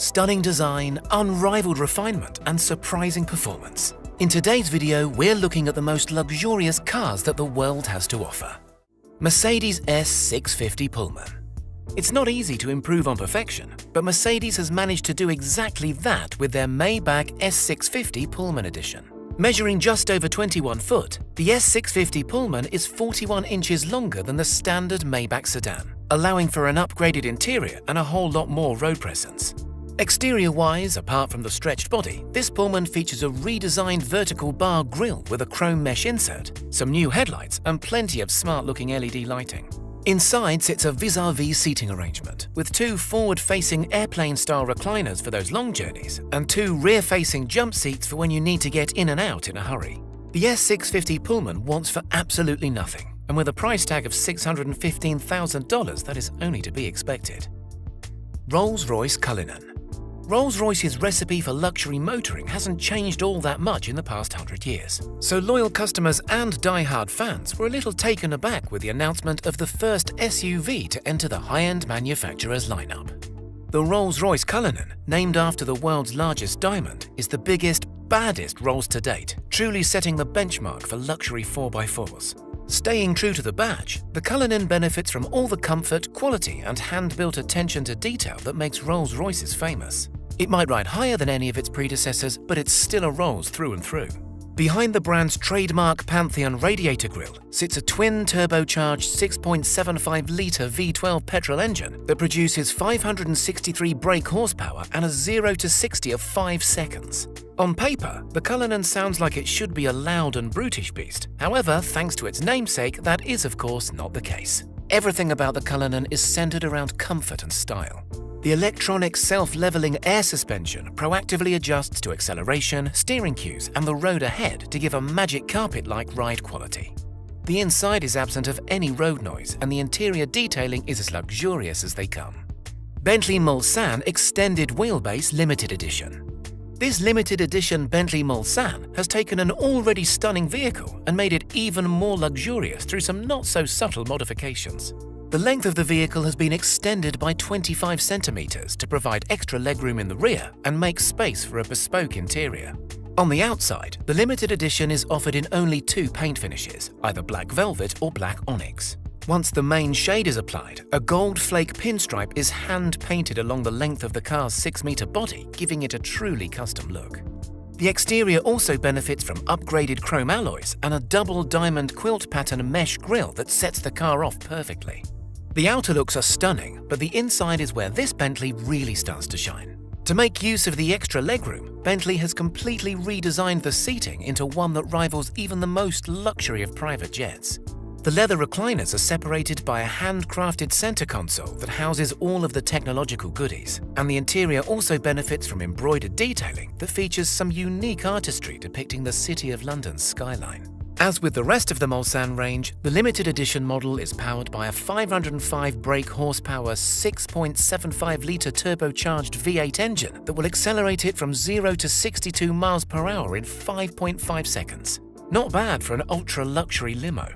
stunning design, unrivaled refinement, and surprising performance. In today's video, we're looking at the most luxurious cars that the world has to offer. Mercedes S650 Pullman. It's not easy to improve on perfection, but Mercedes has managed to do exactly that with their Maybach S650 Pullman Edition. Measuring just over 21 foot, the S650 Pullman is 41 inches longer than the standard Maybach sedan, allowing for an upgraded interior and a whole lot more road presence. Exterior-wise, apart from the stretched body, this Pullman features a redesigned vertical bar grille with a chrome mesh insert, some new headlights, and plenty of smart-looking LED lighting. Inside sits a vis-a-vis seating arrangement, with two forward-facing airplane-style recliners for those long journeys, and two rear-facing jump seats for when you need to get in and out in a hurry. The S650 Pullman wants for absolutely nothing, and with a price tag of $615,000, that is only to be expected. Rolls-Royce Cullinan. Rolls-Royce's recipe for luxury motoring hasn't changed all that much in the past 100 years. So loyal customers and die-hard fans were a little taken aback with the announcement of the first SUV to enter the high-end manufacturer's lineup. The Rolls-Royce Cullinan, named after the world's largest diamond, is the biggest, baddest Rolls to date, truly setting the benchmark for luxury 4x4s. Staying true to the badge, the Cullinan benefits from all the comfort, quality, and hand-built attention to detail that makes Rolls-Royces famous. It might ride higher than any of its predecessors, but it's still a Rolls through and through. Behind the brand's trademark Pantheon radiator grille sits a twin-turbocharged 6.75-litre V12 petrol engine that produces 563 brake horsepower and a 0 to 60 of 5 seconds. On paper, the Cullinan sounds like it should be a loud and brutish beast. However, thanks to its namesake, that is of course not the case. Everything about the Cullinan is centered around comfort and style. The electronic self-leveling air suspension proactively adjusts to acceleration, steering cues, and the road ahead to give a magic carpet-like ride quality. The inside is absent of any road noise, and the interior detailing is as luxurious as they come. Bentley Mulsanne Extended Wheelbase Limited Edition. This limited edition Bentley Mulsanne has taken an already stunning vehicle and made it even more luxurious through some not-so-subtle modifications. The length of the vehicle has been extended by 25 centimeters to provide extra legroom in the rear and make space for a bespoke interior. On the outside, the limited edition is offered in only two paint finishes, either black velvet or black onyx. Once the main shade is applied, a gold flake pinstripe is hand-painted along the length of the car's 6-meter body, giving it a truly custom look. The exterior also benefits from upgraded chrome alloys and a double diamond quilt pattern mesh grille that sets the car off perfectly. The outer looks are stunning, but the inside is where this Bentley really starts to shine. To make use of the extra legroom, Bentley has completely redesigned the seating into one that rivals even the most luxury of private jets. The leather recliners are separated by a handcrafted center console that houses all of the technological goodies, and the interior also benefits from embroidered detailing that features some unique artistry depicting the City of London's skyline. As with the rest of the Mulsanne range, the limited edition model is powered by a 505 brake horsepower 6.75-litre turbocharged V8 engine that will accelerate it from 0 to 62 miles per hour in 5.5 seconds. Not bad for an ultra-luxury limo.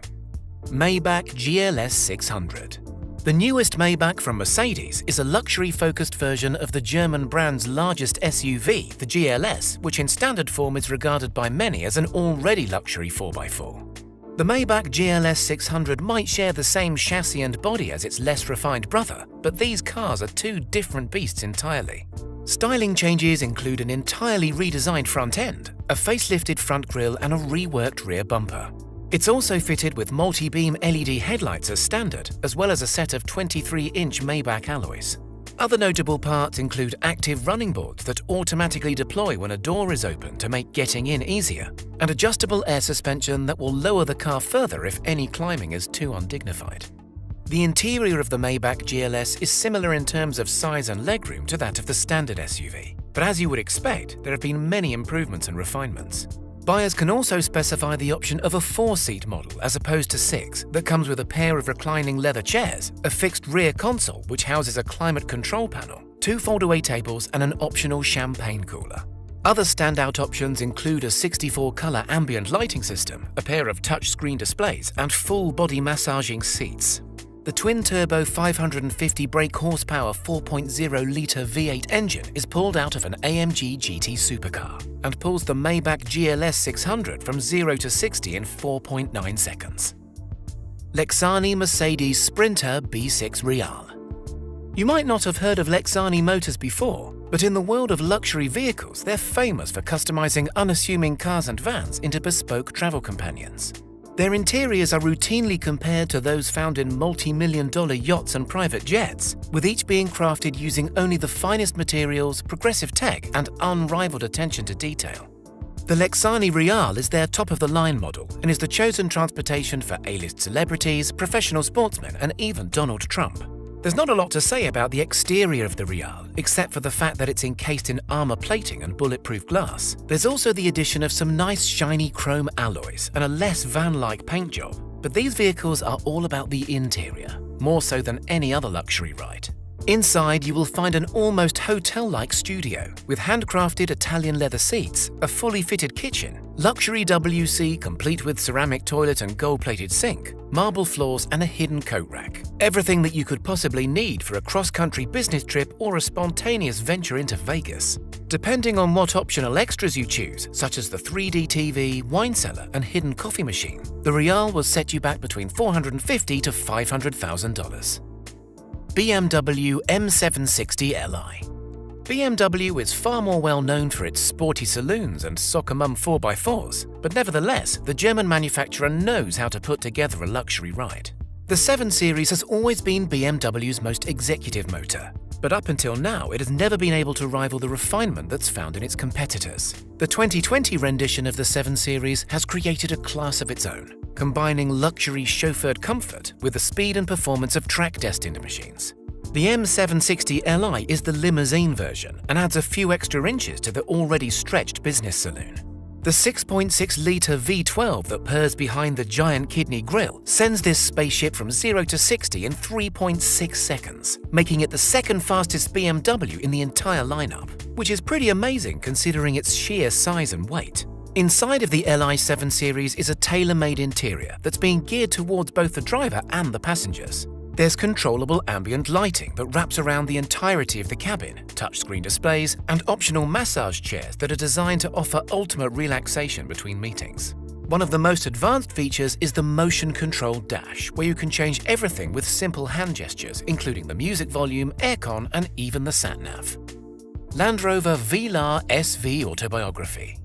Maybach GLS 600. The newest Maybach from Mercedes is a luxury-focused version of the German brand's largest SUV, the GLS, which in standard form is regarded by many as an already luxury 4x4. The Maybach GLS 600 might share the same chassis and body as its less refined brother, but these cars are two different beasts entirely. Styling changes include an entirely redesigned front end, a facelifted front grille, and a reworked rear bumper. It's also fitted with multi-beam LED headlights as standard, as well as a set of 23-inch Maybach alloys. Other notable parts include active running boards that automatically deploy when a door is open to make getting in easier, and adjustable air suspension that will lower the car further if any climbing is too undignified. The interior of the Maybach GLS is similar in terms of size and legroom to that of the standard SUV, but as you would expect, there have been many improvements and refinements. Buyers can also specify the option of a 4-seat model as opposed to 6 that comes with a pair of reclining leather chairs, a fixed rear console which houses a climate control panel, 2 fold-away tables, and an optional champagne cooler. Other standout options include a 64-color ambient lighting system, a pair of touchscreen displays, and full body massaging seats. The twin-turbo 550 brake horsepower 4.0-litre V8 engine is pulled out of an AMG GT supercar and pulls the Maybach GLS 600 from 0 to 60 in 4.9 seconds. Lexani Mercedes Sprinter B6 Real. You might not have heard of Lexani Motors before, but in the world of luxury vehicles, they're famous for customizing unassuming cars and vans into bespoke travel companions. Their interiors are routinely compared to those found in multi-million-dollar yachts and private jets, with each being crafted using only the finest materials, progressive tech, and unrivaled attention to detail. The Lexani Real is their top-of-the-line model and is the chosen transportation for A-list celebrities, professional sportsmen, and even Donald Trump. There's not a lot to say about the exterior of the Real, except for the fact that it's encased in armor plating and bulletproof glass. There's also the addition of some nice shiny chrome alloys and a less van-like paint job. But these vehicles are all about the interior, more so than any other luxury ride. Inside, you will find an almost hotel-like studio with handcrafted Italian leather seats, a fully fitted kitchen, luxury WC complete with ceramic toilet and gold-plated sink, marble floors, and a hidden coat rack. Everything that you could possibly need for a cross-country business trip or a spontaneous venture into Vegas. Depending on what optional extras you choose, such as the 3D TV, wine cellar, and hidden coffee machine, the Real will set you back between $450,000 to $500,000. BMW M760 Li. BMW is far more well known for its sporty saloons and soccer mum 4x4s, but nevertheless, the German manufacturer knows how to put together a luxury ride. The 7 Series has always been BMW's most executive motor, but up until now it has never been able to rival the refinement that's found in its competitors. The 2020 rendition of the 7 Series has created a class of its own, combining luxury chauffeured comfort with the speed and performance of track-destined machines. The M760 Li is the limousine version and adds a few extra inches to the already stretched business saloon. The 6.6-litre V12 that purrs behind the giant kidney grille sends this spaceship from 0 to 60 in 3.6 seconds, making it the second fastest BMW in the entire lineup, which is pretty amazing considering its sheer size and weight. Inside of the Li 7 Series is a tailor-made interior that's being geared towards both the driver and the passengers. There's controllable ambient lighting that wraps around the entirety of the cabin, touchscreen displays, and optional massage chairs that are designed to offer ultimate relaxation between meetings. One of the most advanced features is the motion-controlled dash, where you can change everything with simple hand gestures, including the music volume, aircon, and even the sat-nav. Land Rover Velar SV Autobiography.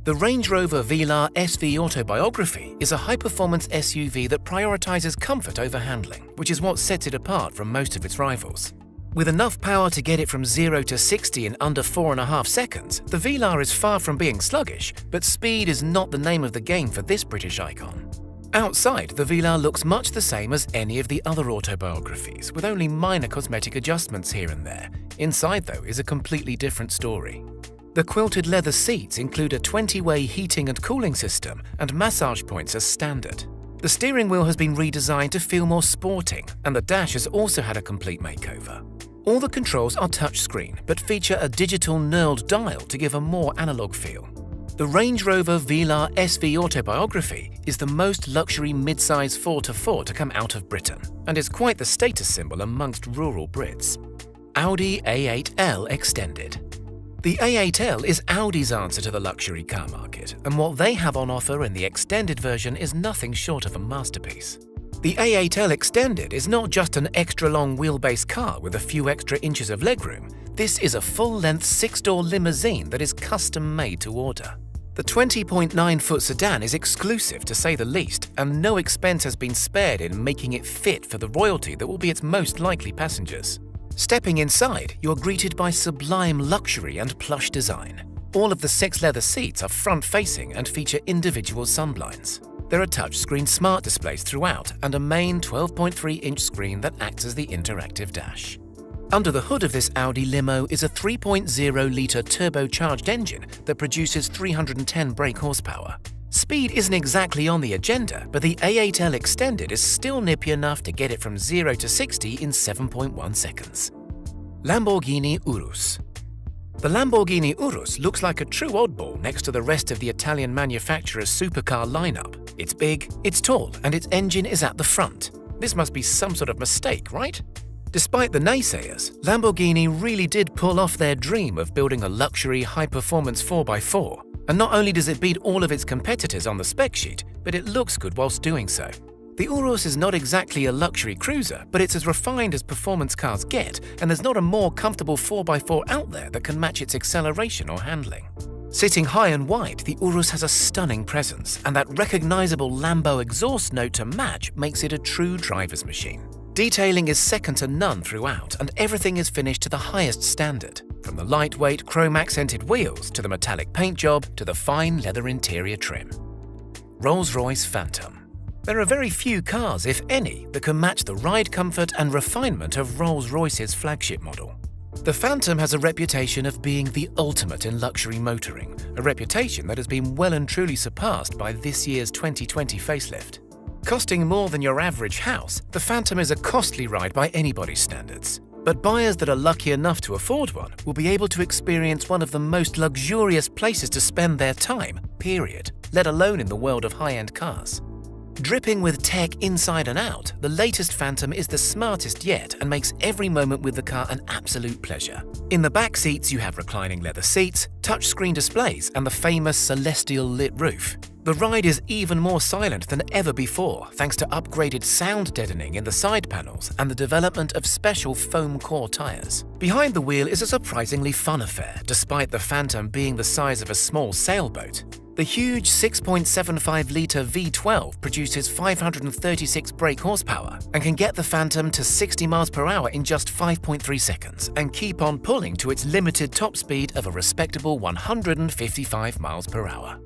The Range Rover Velar SV Autobiography is a high-performance SUV that prioritizes comfort over handling, which is what sets it apart from most of its rivals. With enough power to get it from 0 to 60 in under 4.5 seconds, the Velar is far from being sluggish, but speed is not the name of the game for this British icon. Outside, the Velar looks much the same as any of the other autobiographies, with only minor cosmetic adjustments here and there. Inside, though, is a completely different story. The quilted leather seats include a 20-way heating and cooling system and massage points as standard. The steering wheel has been redesigned to feel more sporting, and the dash has also had a complete makeover. All the controls are touchscreen, but feature a digital knurled dial to give a more analog feel. The Range Rover Velar SV Autobiography is the most luxury mid-size 4x4 to come out of Britain, and is quite the status symbol amongst rural Brits. Audi A8L Extended. The A8L is Audi's answer to the luxury car market, and what they have on offer in the extended version is nothing short of a masterpiece. The A8L Extended is not just an extra-long wheelbase car with a few extra inches of legroom. This is a full-length 6-door limousine that is custom-made to order. The 20.9-foot sedan is exclusive to say the least, and no expense has been spared in making it fit for the royalty that will be its most likely passengers. Stepping inside, you're greeted by sublime luxury and plush design. All of the 6 leather seats are front-facing and feature individual sunblinds. There are touchscreen smart displays throughout and a main 12.3-inch screen that acts as the interactive dash. Under the hood of this Audi limo is a 3.0-litre turbocharged engine that produces 310 brake horsepower. Speed isn't exactly on the agenda, but the A8L Extended is still nippy enough to get it from 0 to 60 in 7.1 seconds. Lamborghini Urus. The Lamborghini Urus looks like a true oddball next to the rest of the Italian manufacturer's supercar lineup. It's big, it's tall, and its engine is at the front. This must be some sort of mistake, right? Despite the naysayers, Lamborghini really did pull off their dream of building a luxury, high-performance 4x4. And not only does it beat all of its competitors on the spec sheet, but it looks good whilst doing so. The Urus is not exactly a luxury cruiser, but it's as refined as performance cars get, and there's not a more comfortable 4x4 out there that can match its acceleration or handling. Sitting high and wide, the Urus has a stunning presence, and that recognizable Lambo exhaust note to match makes it a true driver's machine. Detailing is second to none throughout, and everything is finished to the highest standard, from the lightweight chrome-accented wheels to the metallic paint job to the fine leather interior trim. Rolls-Royce Phantom. There are very few cars, if any, that can match the ride comfort and refinement of Rolls-Royce's flagship model. The Phantom has a reputation of being the ultimate in luxury motoring, a reputation that has been well and truly surpassed by this year's 2020 facelift. Costing more than your average house, the Phantom is a costly ride by anybody's standards. But buyers that are lucky enough to afford one will be able to experience one of the most luxurious places to spend their time, period, let alone in the world of high-end cars. Dripping with tech inside and out, the latest Phantom is the smartest yet and makes every moment with the car an absolute pleasure. In the back seats, you have reclining leather seats, touchscreen displays, and the famous celestial lit roof. The ride is even more silent than ever before thanks to upgraded sound deadening in the side panels and the development of special foam core tires. Behind the wheel is a surprisingly fun affair, despite the Phantom being the size of a small sailboat. The huge 6.75-litre V12 produces 536 brake horsepower and can get the Phantom to 60 miles per hour in just 5.3 seconds and keep on pulling to its limited top speed of a respectable 155 miles per hour.